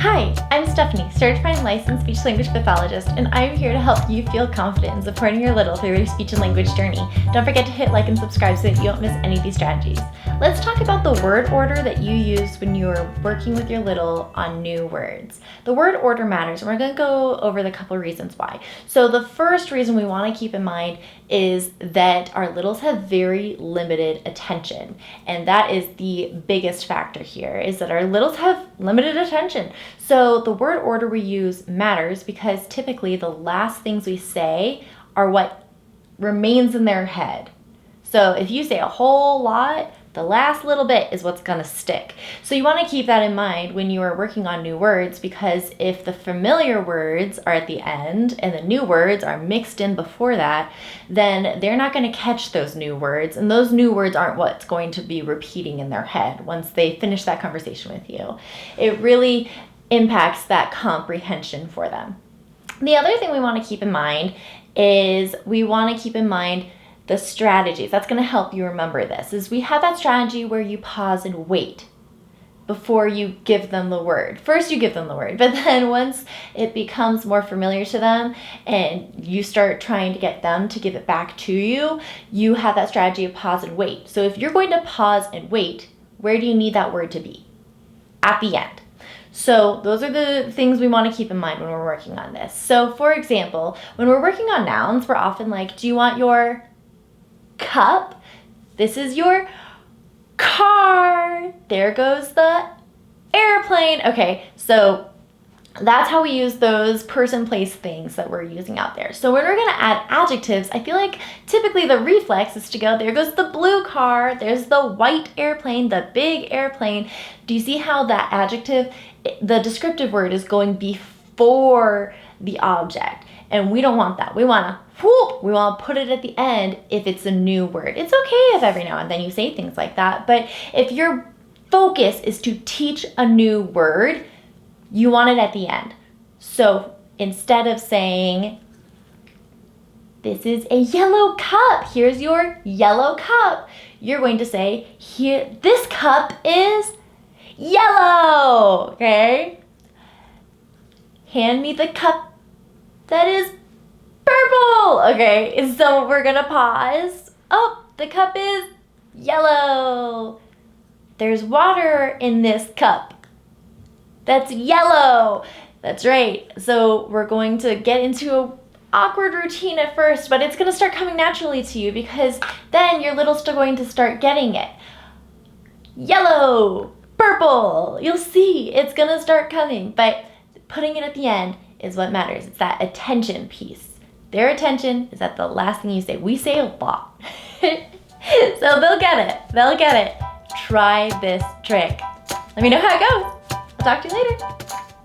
Hi, I'm Stephanie, certified licensed speech-language pathologist, and I'm here to help you feel confident in supporting your little through their speech and language journey. Don't forget to hit like and subscribe so that you don't miss any of these strategies. Let's talk about the word order that you use when you're working with your little on new words. The word order matters, and we're going to go over the couple reasons why. So the first reason we want to keep in mind is that our littles have very limited attention, and that is the biggest factor here, is that our littles have limited attention. So the word order we use matters because typically the last things we say are what remains in their head. So if you say a whole lot, the last little bit is what's gonna stick. So you wanna keep that in mind when you are working on new words, because if the familiar words are at the end and the new words are mixed in before that, then they're not gonna catch those new words, and those new words aren't what's going to be repeating in their head once they finish that conversation with you. It really impacts that comprehension for them. The other thing we wanna keep in mind is we wanna keep in mind the strategies. That's going to help you remember this, is we have that strategy where you pause and wait before you give them the word. First you give them the word, but then once it becomes more familiar to them and you start trying to get them to give it back to you, you have that strategy of pause and wait. So if you're going to pause and wait, where do you need that word to be? At the end. So those are the things we want to keep in mind when we're working on this. So for example, when we're working on nouns, we're often like, do you want your cup? This is your car. There goes the airplane. Okay, so that's how we use those person, place, things that we're using out there. So when we're gonna add adjectives, I feel like typically the reflex is to go, there goes the blue car, there's the white airplane, the big airplane. Do you see how that adjective, the descriptive word, is going before the object? And we don't want that. We want to put it at the end if it's a new word. It's okay if every now and then you say things like that, but if your focus is to teach a new word, you want it at the end. So instead of saying, this is a yellow cup, here's your yellow cup, you're going to say, here, this cup is yellow, okay? Hand me the cup that is purple. Okay, so we're gonna pause. Oh, the cup is yellow. There's water in this cup that's yellow. That's right. So we're going to get into an awkward routine at first, but it's gonna start coming naturally to you because then your little's still going to start getting it. Yellow, purple, you'll see it's gonna start coming, but putting it at the end is what matters. It's that attention piece. Their attention is at the last thing you say. We say a lot. So they'll get it. They'll get it. Try this trick. Let me know how it goes. I'll talk to you later.